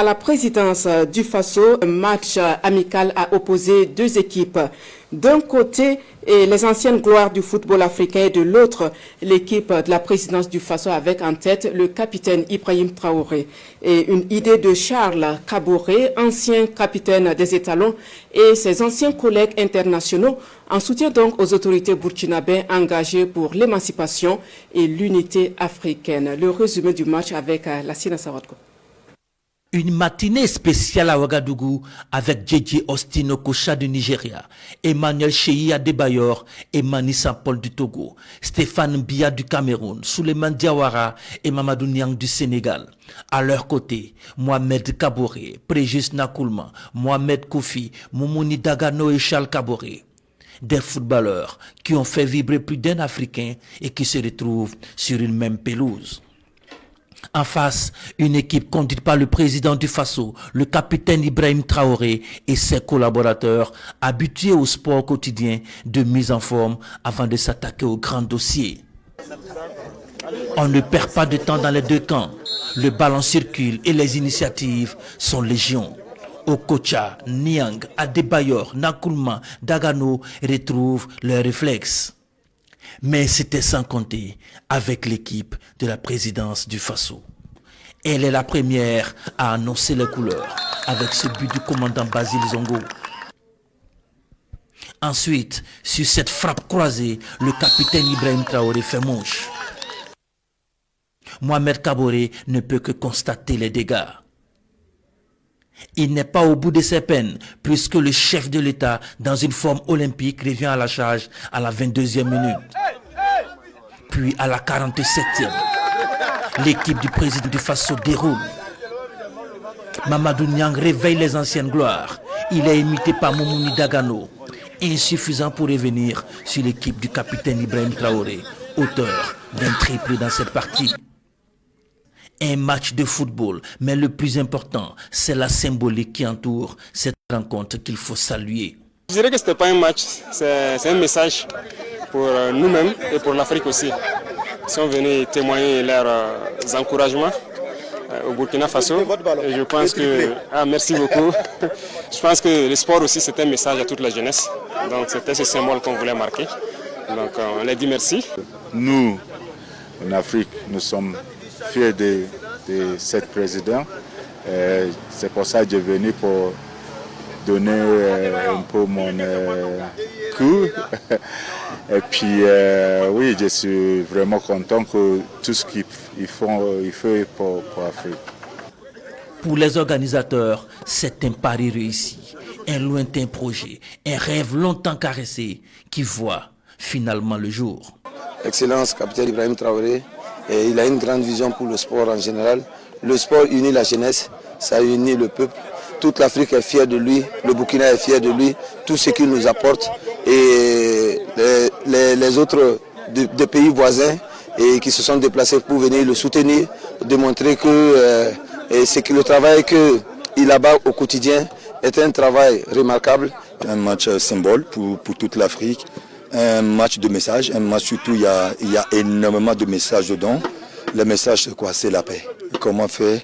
À la présidence du Faso, un match amical a opposé deux équipes. D'un côté, les anciennes gloires du football africain et de l'autre, l'équipe de la présidence du Faso avec en tête le capitaine Ibrahim Traoré. Et une idée de Charles Kaboré, ancien capitaine des étalons, et ses anciens collègues internationaux, en soutien donc aux autorités burkinabées engagées pour l'émancipation et l'unité africaine. Le résumé du match avec Lassina Sawadko. Une matinée spéciale à Ouagadougou avec Djedje Austin Okocha du Nigeria, Emmanuel Cheyi Adebayor et Mani Sampol du Togo, Stéphane Biya du Cameroun, Souleymane Diawara et Mamadou Niang du Sénégal. À leur côté, Mohamed Kaboré, Préjus Nakoulman, Mohamed Koufi, Moumouni Dagano et Charles Kaboré. Des footballeurs qui ont fait vibrer plus d'un Africain et qui se retrouvent sur une même pelouse. En face, une équipe conduite par le président du Faso, le capitaine Ibrahim Traoré et ses collaborateurs habitués au sport quotidien de mise en forme avant de s'attaquer aux grands dossiers. On ne perd pas de temps dans les deux camps. Le ballon circule et les initiatives sont légion. Okocha, Niang, Adebayor, Nakoulman, Dagano retrouvent leurs réflexes. Mais c'était sans compter avec l'équipe de la présidence du Faso. Elle est la première à annoncer les couleurs avec ce but du commandant Basile Zongo. Ensuite, sur cette frappe croisée, le capitaine Ibrahim Traoré fait mouche. Mohamed Kaboré ne peut que constater les dégâts. Il n'est pas au bout de ses peines, puisque le chef de l'État, dans une forme olympique, revient à la charge à la 22e minute. Puis à la 47e, l'équipe du président du Faso déroule. Mamadou Niang réveille les anciennes gloires. Il est imité par Moumouni Dagano, insuffisant pour revenir sur l'équipe du capitaine Ibrahim Traoré, auteur d'un triplé dans cette partie. Un match de football, mais le plus important, c'est la symbolique qui entoure cette rencontre qu'il faut saluer. Je dirais que ce n'était pas un match, c'est un message pour nous-mêmes et pour l'Afrique aussi. Ils sont venus témoigner leurs encouragements au Burkina Faso. Et je pense que... merci beaucoup. Je pense que le sport aussi, c'est un message à toute la jeunesse. Donc c'était ce symbole qu'on voulait marquer. Donc on leur dit merci. Nous, en Afrique, nous sommes fiers de cette présidente. C'est pour ça que je suis venu pour donner un peu mon coup. Et puis oui, je suis vraiment content que tout ce qu'ils font, il fait pour l'Afrique. Pour les organisateurs, c'est un pari réussi, un lointain projet, un rêve longtemps caressé qui voit finalement le jour. Excellence, capitaine Ibrahim Traoré. Et il a une grande vision pour le sport en général. Le sport unit la jeunesse, ça unit le peuple. Toute l'Afrique est fière de lui, le Burkina est fier de lui, tout ce qu'il nous apporte. Et les autres des pays voisins et qui se sont déplacés pour venir le soutenir, démontrer que le travail qu'il abat au quotidien est un travail remarquable. Un match symbole pour toute l'Afrique. Un match de messages, un match surtout il y a énormément de messages dedans. Le message c'est quoi? C'est la paix. Comment faire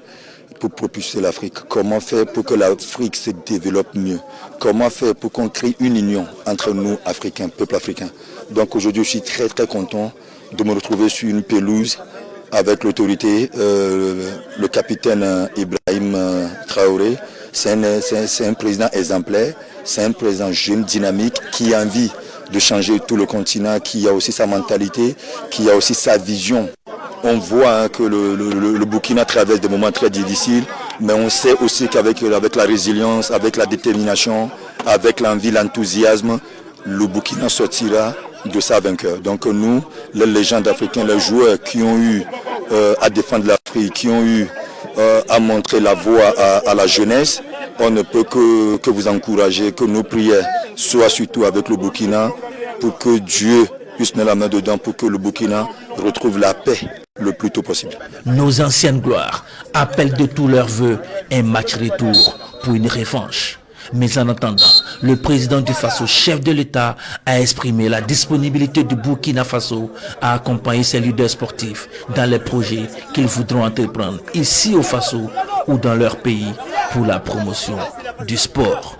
pour propulser l'Afrique? Comment faire pour que l'Afrique se développe mieux? Comment faire pour qu'on crée une union entre nous, Africains, peuple africain? Donc aujourd'hui je suis très très content de me retrouver sur une pelouse avec l'autorité, le capitaine Ibrahim Traoré. C'est un président exemplaire, c'est un président jeune, dynamique, qui a envie de changer tout le continent, qui a aussi sa mentalité, qui a aussi sa vision. On voit que le Burkina traverse des moments très difficiles, mais on sait aussi qu'avec la résilience, avec la détermination, avec l'envie, l'enthousiasme, le Burkina sortira de sa vainqueur. Donc nous, les légendes africaines, les joueurs qui ont eu à défendre l'Afrique, qui ont eu à montrer la voie à la jeunesse, on ne peut que vous encourager, que nos prières soient surtout avec le Burkina, pour que Dieu puisse mettre la main dedans, pour que le Burkina retrouve la paix le plus tôt possible. Nos anciennes gloires appellent de tous leurs voeux un match retour pour une revanche. Mais en attendant, le président du Faso, chef de l'État, a exprimé la disponibilité du Burkina Faso à accompagner ses leaders sportifs dans les projets qu'ils voudront entreprendre ici au Faso ou dans leur pays pour la promotion du sport.